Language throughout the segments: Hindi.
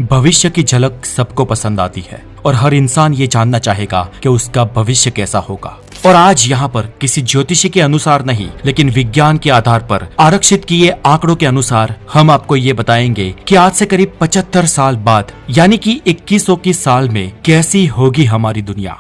भविष्य की झलक सबको पसंद आती है और हर इंसान ये जानना चाहेगा कि उसका भविष्य कैसा होगा। और आज यहाँ पर किसी ज्योतिषी के अनुसार नहीं, लेकिन विज्ञान के आधार पर आरक्षित किए आंकड़ों के अनुसार हम आपको ये बताएंगे कि आज से करीब 75 साल बाद यानी कि 2100 की साल में कैसी होगी हमारी दुनिया।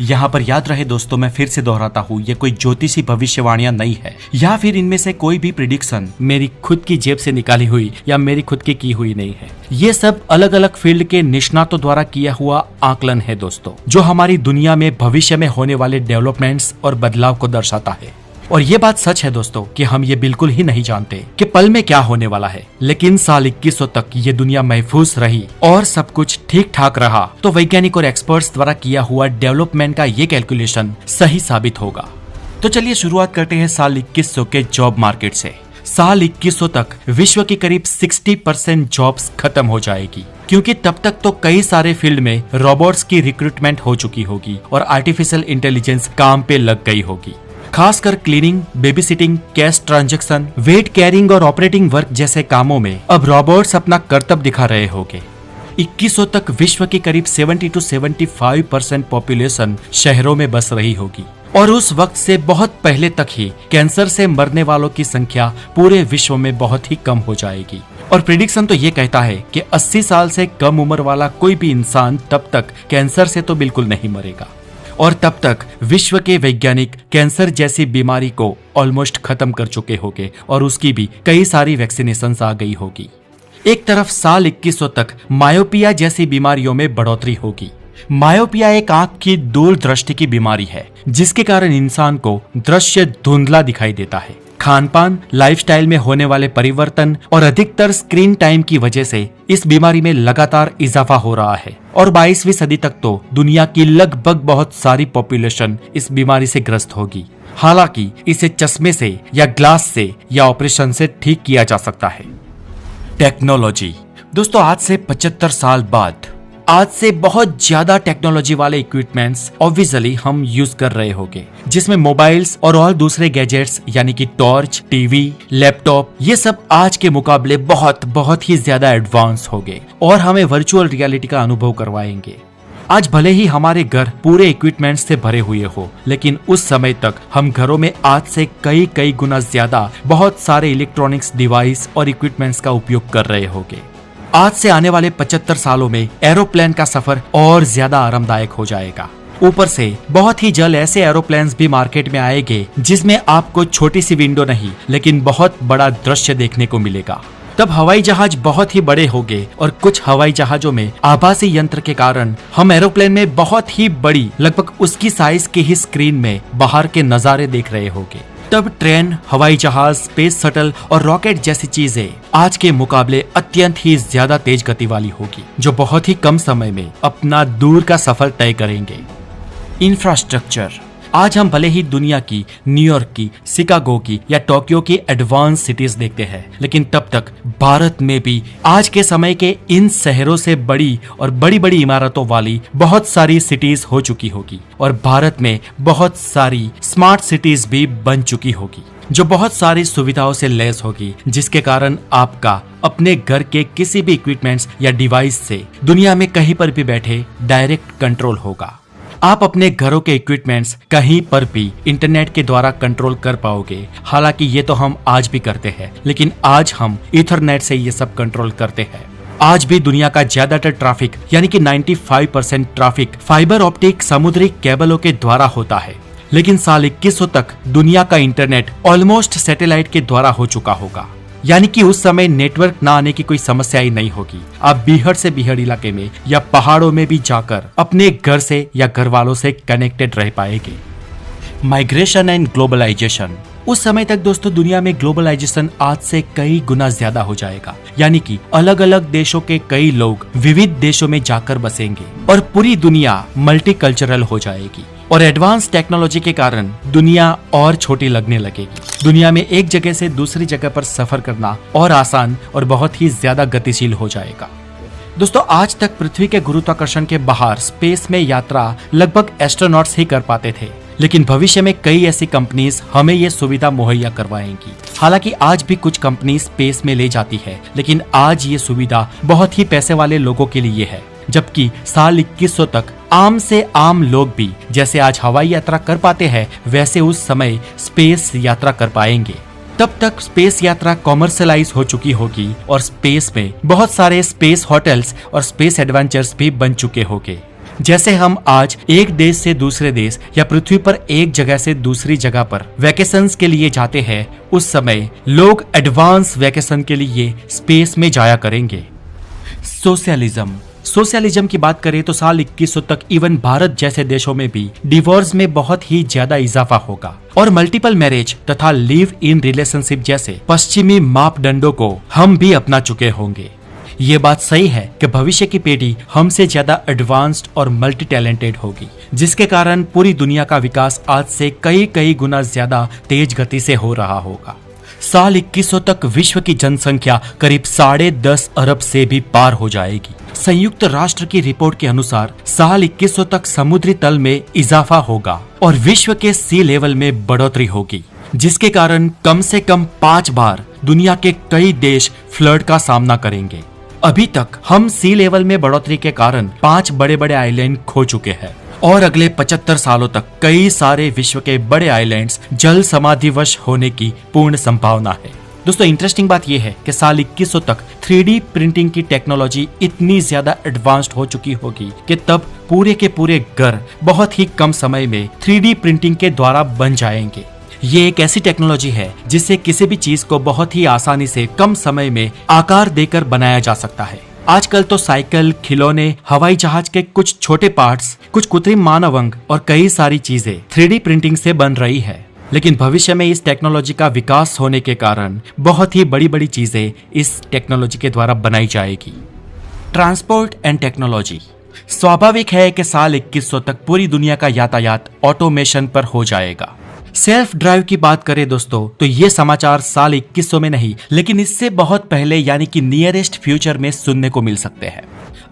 यहाँ पर याद रहे दोस्तों, मैं फिर से दोहराता हूँ, ये कोई ज्योतिषी भविष्यवाणियां नहीं है या फिर इनमें से कोई भी प्रिडिक्शन मेरी खुद की जेब से निकाली हुई या मेरी खुद की हुई नहीं है। ये सब अलग अलग फील्ड के निष्णातों द्वारा किया हुआ आकलन है दोस्तों, जो हमारी दुनिया में भविष्य में होने वाले डेवलपमेंट्स और बदलाव को दर्शाता है। और ये बात सच है दोस्तों कि हम ये बिल्कुल ही नहीं जानते कि पल में क्या होने वाला है, लेकिन साल 2100 तक ये दुनिया महफूज रही और सब कुछ ठीक ठाक रहा तो वैज्ञानिक और एक्सपर्ट्स द्वारा किया हुआ डेवलपमेंट का ये कैलकुलेशन सही साबित होगा। तो चलिए शुरुआत करते हैं साल 2100 के जॉब मार्केट से। साल 2100 तक विश्व की करीब 60% जॉब्स खत्म हो जाएगी, क्योंकि तब तक तो कई सारे फील्ड में रोबोट्स की रिक्रूटमेंट हो चुकी होगी और आर्टिफिशियल इंटेलिजेंस काम पे लग गई होगी। खासकर cleaning, baby sitting, cash transaction, weight carrying और ऑपरेटिंग वर्क जैसे कामों में अब रोबोट्स अपना करतब दिखा रहे होंगे। 2100 तक विश्व की करीब 70 to 75% पॉपुलेशन शहरों में बस रही होगी और उस वक्त से बहुत पहले तक ही कैंसर से मरने वालों की संख्या पूरे विश्व में बहुत ही कम हो जाएगी। और प्रिडिक्शन तो ये कहता है कि 80 साल से कम उम्र वाला कोई भी इंसान तब तक कैंसर से तो बिल्कुल नहीं मरेगा और तब तक विश्व के वैज्ञानिक कैंसर जैसी बीमारी को ऑलमोस्ट खत्म कर चुके होंगे और उसकी भी कई सारी वैक्सीनेशंस आ गई होगी। एक तरफ साल 2100 तक मायोपिया जैसी बीमारियों में बढ़ोतरी होगी। मायोपिया एक आंख की दूरदृष्टि की बीमारी है जिसके कारण इंसान को दृश्य धुंधला दिखाई देता है। खान पान, लाइफस्टाइल में होने वाले परिवर्तन और अधिकतर स्क्रीन टाइम की वजह से इस बीमारी में लगातार इजाफा हो रहा है और 22वीं सदी तक तो दुनिया की लगभग बहुत सारी पॉपुलेशन इस बीमारी से ग्रस्त होगी। हालांकि इसे चश्मे से या ग्लास से या ऑपरेशन से ठीक किया जा सकता है। टेक्नोलॉजी दोस्तों, आज से 75 साल बाद आज से बहुत ज्यादा टेक्नोलॉजी वाले इक्विपमेंट्स ऑब्वियसली हम यूज कर रहे होंगे, जिसमें मोबाइल्स और दूसरे गैजेट्स यानी कि टॉर्च, टीवी, लैपटॉप, ये सब आज के मुकाबले बहुत ही ज्यादा एडवांस हो गए और हमें वर्चुअल रियलिटी का अनुभव करवाएंगे। आज भले ही हमारे घर पूरे इक्विपमेंट्स से भरे हुए हो, लेकिन उस समय तक हम घरों में आज से कई गुना ज्यादा बहुत सारे इलेक्ट्रॉनिक्स डिवाइस और इक्विपमेंट्स का उपयोग कर रहे होंगे। आज से आने वाले 75 सालों में एरोप्लेन का सफर और ज्यादा आरामदायक हो जाएगा। ऊपर से बहुत ही जल्द ऐसे एरोप्लेन्स भी मार्केट में आएंगे जिसमें आपको छोटी सी विंडो नहीं लेकिन बहुत बड़ा दृश्य देखने को मिलेगा। तब हवाई जहाज बहुत ही बड़े होंगे और कुछ हवाई जहाजों में आभासी यंत्र के कारण हम एरोप्लेन में बहुत ही बड़ी, लगभग उसकी साइज की ही स्क्रीन में बाहर के नजारे देख रहे होंगे। तब ट्रेन, हवाई जहाज, स्पेस शटल और रॉकेट जैसी चीजें आज के मुकाबले अत्यंत ही ज्यादा तेज गति वाली होगी, जो बहुत ही कम समय में अपना दूर का सफर तय करेंगे। इंफ्रास्ट्रक्चर, आज हम भले ही दुनिया की, न्यूयॉर्क की, शिकागो की या टोक्यो की एडवांस सिटीज देखते हैं, लेकिन तब तक भारत में भी आज के समय के इन शहरों से बड़ी और बड़ी इमारतों वाली बहुत सारी सिटीज हो चुकी होगी और भारत में बहुत सारी स्मार्ट सिटीज भी बन चुकी होगी, जो बहुत सारी सुविधाओं से लैस होगी, जिसके कारण आपका अपने घर के किसी भी इक्विपमेंट्स या डिवाइस से दुनिया में कहीं पर भी बैठे डायरेक्ट कंट्रोल होगा। आप अपने घरों के इक्विपमेंट्स कहीं पर भी इंटरनेट के द्वारा कंट्रोल कर पाओगे। हालांकि ये तो हम आज भी करते हैं, लेकिन आज हम ईथरनेट से ये सब कंट्रोल करते हैं। आज भी दुनिया का ज्यादातर ट्रैफिक यानी कि 95% ट्रैफिक फाइबर ऑप्टिक समुद्री केबलों के द्वारा होता है, लेकिन साल 2100 तक दुनिया का इंटरनेट ऑलमोस्ट सैटेलाइट के द्वारा हो चुका होगा। यानी कि उस समय नेटवर्क ना आने की कोई समस्या ही नहीं होगी। आप बीहड़ से बीहड़ इलाके में या पहाड़ों में भी जाकर अपने घर से या घर वालों से कनेक्टेड रह पाएंगे। माइग्रेशन एंड ग्लोबलाइजेशन, उस समय तक दोस्तों दुनिया में ग्लोबलाइजेशन आज से कई गुना ज्यादा हो जाएगा। यानी कि अलग अलग देशों के कई लोग विविध देशों में जाकर बसेंगे और पूरी दुनिया मल्टीकल्चरल हो जाएगी और एडवांस टेक्नोलॉजी के कारण दुनिया और छोटी लगने लगेगी। दुनिया में एक जगह से दूसरी जगह पर सफर करना और आसान और बहुत ही ज्यादा गतिशील हो जाएगा। दोस्तों, आज तक पृथ्वी के गुरुत्वाकर्षण के बाहर स्पेस में यात्रा लगभग एस्ट्रोनॉट्स ही कर पाते थे, लेकिन भविष्य में कई ऐसी कंपनीज हमें ये सुविधा मुहैया करवाएंगी। हालांकि आज भी कुछ कंपनी स्पेस में ले जाती है, लेकिन आज ये सुविधा बहुत ही पैसे वाले लोगों के लिए है, जबकि साल 2100 तक आम से आम लोग भी जैसे आज हवाई यात्रा कर पाते हैं वैसे उस समय स्पेस यात्रा कर पाएंगे। तब तक स्पेस यात्रा कॉमर्शलाइज हो चुकी होगी और स्पेस में बहुत सारे स्पेस होटल्स और स्पेस एडवेंचर्स भी बन चुके होंगे। जैसे हम आज एक देश से दूसरे देश या पृथ्वी पर एक जगह से दूसरी जगह पर वैकेशंस के लिए जाते हैं, उस समय लोग एडवांस वैकेशन के लिए स्पेस में जाया करेंगे। सोशलिज्म की बात करें तो साल 2100 तक इवन भारत जैसे देशों में भी डिवोर्स में बहुत ही ज्यादा इजाफा होगा और मल्टीपल मैरिज तथा लिव इन रिलेशनशिप जैसे पश्चिमी मापदंडों को हम भी अपना चुके होंगे। ये बात सही है कि भविष्य की पीढ़ी हमसे ज्यादा एडवांस्ड और मल्टी टैलेंटेड होगी, जिसके कारण पूरी दुनिया का विकास आज से कई गुना ज्यादा तेज गति से हो रहा होगा। साल 2100 तक विश्व की जनसंख्या करीब 10.5 अरब से भी पार हो जाएगी। संयुक्त राष्ट्र की रिपोर्ट के अनुसार साल 2100 तक समुद्री तल में इजाफा होगा और विश्व के सी लेवल में बढ़ोतरी होगी, जिसके कारण कम से कम 5 बार दुनिया के कई देश फ्लड का सामना करेंगे। अभी तक हम सी लेवल में बढ़ोतरी के कारण 5 बड़े आइलैंड खो चुके हैं और अगले 75 सालों तक कई सारे विश्व के बड़े आइलैंड्स जल समाधिवश होने की पूर्ण संभावना है। दोस्तों, इंटरेस्टिंग बात यह है कि साल 2100 तक 3D प्रिंटिंग की टेक्नोलॉजी इतनी ज्यादा एडवांस्ड हो चुकी होगी कि तब पूरे के पूरे घर बहुत ही कम समय में 3D प्रिंटिंग के द्वारा बन जाएंगे। ये एक ऐसी टेक्नोलॉजी है जिससे किसी भी चीज को बहुत ही आसानी से कम समय में आकार देकर बनाया जा सकता है। आजकल तो साइकिल, खिलौने, हवाई जहाज के कुछ छोटे पार्ट्स, कुछ कृत्रिम मानव अंग और कई सारी चीजें 3D प्रिंटिंग से बन रही है, लेकिन भविष्य में इस टेक्नोलॉजी का विकास होने के कारण बहुत ही बड़ी चीजें इस टेक्नोलॉजी के द्वारा बनाई जाएगी। Transport and technology. स्वाभाविक है कि साल 2100 तक पूरी दुनिया का यातायात ऑटोमेशन पर हो जाएगा। सेल्फ ड्राइव की बात करें दोस्तों, तो ये समाचार साल 2100 में नहीं, लेकिन इससे बहुत पहले यानी कि नियरेस्ट फ्यूचर में सुनने को मिल सकते हैं।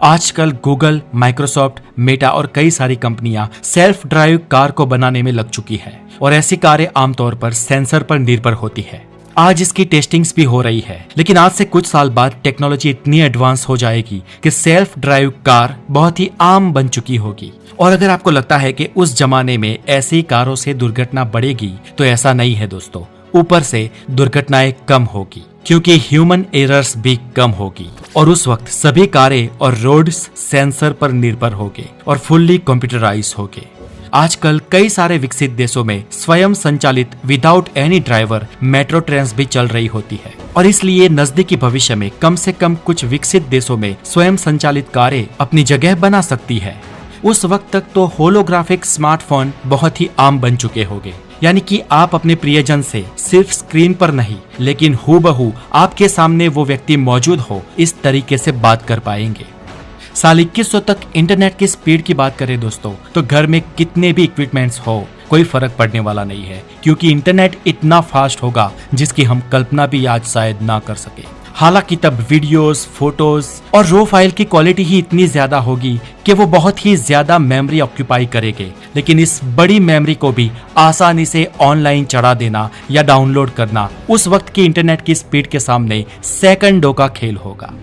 आजकल गूगल, माइक्रोसॉफ्ट, मेटा और कई सारी कंपनियां सेल्फ ड्राइव कार को बनाने में लग चुकी है और ऐसी कारें आमतौर पर सेंसर पर निर्भर होती है। आज इसकी टेस्टिंग्स भी हो रही है, लेकिन आज से कुछ साल बाद टेक्नोलॉजी इतनी एडवांस हो जाएगी कि सेल्फ ड्राइव कार बहुत ही आम बन चुकी होगी। और अगर आपको लगता है कि उस जमाने में ऐसी कारों से दुर्घटना बढ़ेगी, तो ऐसा नहीं है दोस्तों। ऊपर से दुर्घटनाएं कम होगी क्योंकि ह्यूमन एरर्स भी कम होगी और उस वक्त सभी कारें और रोड्स सेंसर पर निर्भर होंगे और फुल्ली कंप्यूटराइज होंगे। आजकल कई सारे विकसित देशों में स्वयं संचालित without any driver metro train भी चल रही होती है और इसलिए नजदीकी भविष्य में कम से कम कुछ विकसित देशों में स्वयं संचालित कारें अपनी जगह बना सकती है। उस वक्त तक तो होलोग्राफिक स्मार्टफोन बहुत ही आम बन चुके होंगे, यानी कि आप अपने प्रियजन से सिर्फ स्क्रीन पर नहीं लेकिन हूबहू आपके सामने वो व्यक्ति मौजूद हो, इस तरीके से बात कर पाएंगे। साल 2100 तक इंटरनेट की स्पीड की बात करें दोस्तों, तो घर में कितने भी इक्विपमेंट्स हो कोई फर्क पड़ने वाला नहीं है, क्योंकि इंटरनेट इतना फास्ट होगा जिसकी हम कल्पना भी आज शायद ना कर सके। हालांकि तब वीडियोस, फोटोज और रो फाइल की क्वालिटी ही इतनी ज्यादा होगी कि वो बहुत ही ज्यादा मेमोरी ऑक्यूपाई करेंगे, लेकिन इस बड़ी मेमोरी को भी आसानी से ऑनलाइन चढ़ा देना या डाउनलोड करना उस वक्त की इंटरनेट की स्पीड के सामने सेकंडों का खेल होगा।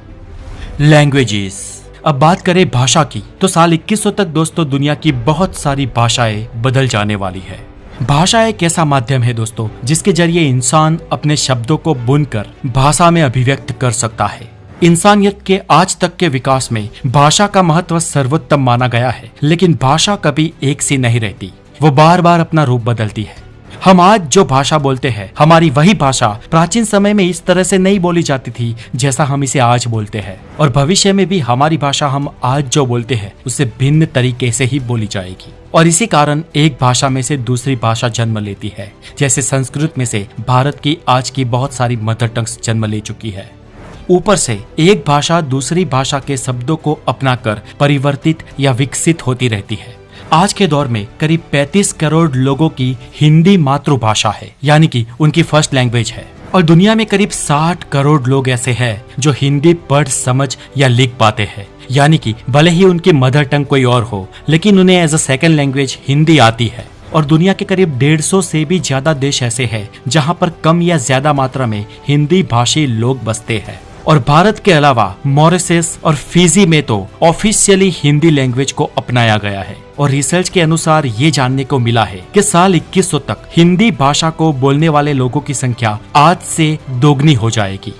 लैंग्वेजेस। अब बात करें भाषा की, तो साल 2100 तक दोस्तों दुनिया की बहुत सारी भाषाएं बदल जाने वाली है। भाषा एक ऐसा माध्यम है दोस्तों जिसके जरिए इंसान अपने शब्दों को बुनकर भाषा में अभिव्यक्त कर सकता है। इंसानियत के आज तक के विकास में भाषा का महत्व सर्वोत्तम माना गया है, लेकिन भाषा कभी एक सी नहीं रहती, वो बार बार अपना रूप बदलती है। हम आज जो भाषा बोलते हैं, हमारी वही भाषा प्राचीन समय में इस तरह से नहीं बोली जाती थी जैसा हम इसे आज बोलते हैं, और भविष्य में भी हमारी भाषा हम आज जो बोलते हैं उससे भिन्न तरीके से ही बोली जाएगी। और इसी कारण एक भाषा में से दूसरी भाषा जन्म लेती है। जैसे संस्कृत में से भारत की आज की बहुत सारी मदर टंग्स जन्म ले चुकी है। ऊपर से एक भाषा दूसरी भाषा के शब्दों को अपनाकर परिवर्तित या विकसित होती रहती है। आज के दौर में करीब 35 करोड़ लोगों की हिंदी मातृभाषा है, यानी कि उनकी फर्स्ट लैंग्वेज है, और दुनिया में करीब 60 करोड़ लोग ऐसे हैं जो हिंदी पढ़, समझ या लिख पाते हैं, यानी कि भले ही उनकी मदर टंग कोई और हो, लेकिन उन्हें as a second language Hindi आती है। और दुनिया के करीब 150 से भी ज्यादा देश ऐसे हैं जहां पर कम या ज्यादा मात्रा में हिंदी भाषी लोग बसते हैं। और भारत के अलावा मॉरिशस और फिजी में तो ऑफिशियली हिंदी लैंग्वेज को अपनाया गया है। और रिसर्च के अनुसार ये जानने को मिला है कि साल 2100 तक हिंदी भाषा को बोलने वाले लोगों की संख्या आज से दोगुनी हो जाएगी।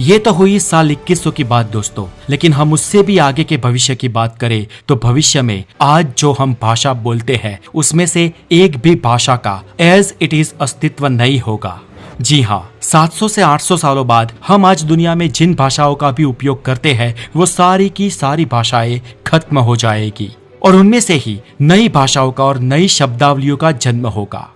ये तो हुई साल 2100 की बात दोस्तों, लेकिन हम उससे भी आगे के भविष्य की बात करें तो भविष्य में आज जो हम भाषा बोलते हैं उसमें से एक भी भाषा का एज इट इज अस्तित्व नहीं होगा। जी हाँ, 700 से 800 सालों बाद हम आज दुनिया में जिन भाषाओं का भी उपयोग करते हैं वो सारी की सारी भाषाएं खत्म हो जाएगी और उनमें से ही नई भाषाओं का और नई शब्दावलियों का जन्म होगा।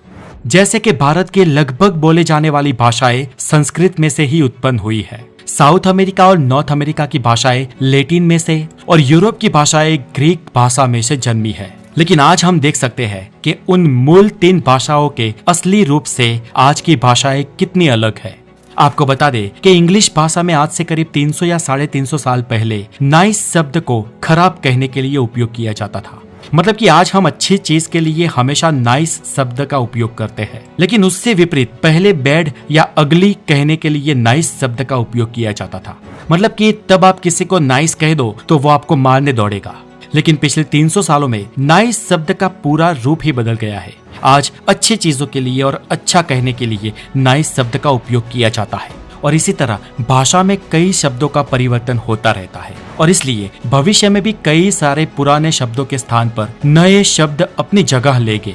जैसे कि भारत के लगभग बोले जाने वाली भाषाएं संस्कृत में से ही उत्पन्न हुई है, साउथ अमेरिका और नॉर्थ अमेरिका की भाषाएं लैटिन में से और यूरोप की भाषाएं ग्रीक भाषा में से जन्मी है। लेकिन आज हम देख सकते हैं कि उन मूल 3 भाषाओं के असली रूप से आज की भाषाएं कितनी अलग है। आपको बता दें कि इंग्लिश भाषा में आज से करीब 300 या 350 साल पहले नाइस शब्द को खराब कहने के लिए उपयोग किया जाता था। मतलब कि आज हम अच्छी चीज के लिए हमेशा नाइस शब्द का उपयोग करते हैं, लेकिन उससे विपरीत पहले बैड या अगली कहने के लिए नाइस शब्द का उपयोग किया जाता था। मतलब कि तब आप किसी को नाइस कह दो तो वो आपको मारने दौड़ेगा। लेकिन पिछले 300 सालों में नाइस शब्द का पूरा रूप ही बदल गया है। आज अच्छी चीजों के लिए और अच्छा कहने के लिए नाइस शब्द का उपयोग किया जाता है और इसी तरह भाषा में कई शब्दों का परिवर्तन होता रहता है और इसलिए भविष्य में भी कई सारे पुराने शब्दों के स्थान पर नए शब्द अपनी जगह लेंगे।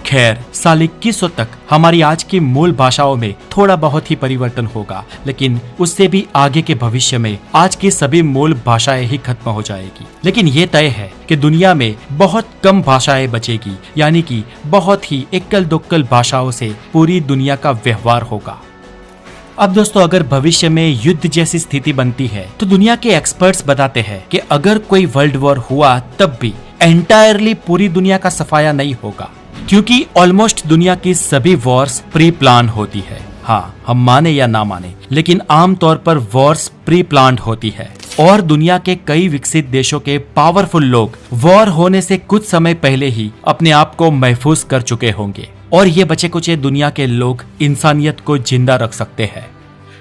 खैर, साल 2100 तक हमारी आज की मूल भाषाओं में थोड़ा बहुत ही परिवर्तन होगा, लेकिन उससे भी आगे के भविष्य में आज की सभी मूल भाषाएं ही खत्म हो जाएगी। लेकिन ये तय है कि दुनिया में बहुत कम भाषाएं बचेगी, यानी कि बहुत ही एकल दोक्कल भाषाओं से पूरी दुनिया का व्यवहार होगा। अब दोस्तों, अगर भविष्य में युद्ध जैसी स्थिति बनती है तो दुनिया के एक्सपर्ट्स बताते हैं कि अगर कोई वर्ल्ड वॉर हुआ तब भी एंटायरली पूरी दुनिया का सफाया नहीं होगा, क्योंकि ऑलमोस्ट दुनिया की सभी वॉर्स प्री प्लान होती है। हाँ, हम माने या ना माने, लेकिन आमतौर पर वॉर्स प्री प्लान होती है और दुनिया के कई विकसित देशों के पावरफुल लोग वॉर होने से कुछ समय पहले ही अपने आप को महफूज कर चुके होंगे और ये बचे कुचे दुनिया के लोग इंसानियत को जिंदा रख सकते हैं।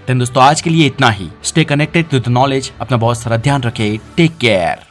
तो दोस्तों, आज के लिए इतना ही। Stay connected to the knowledge. अपना बहुत सारा ध्यान रखें। Take care.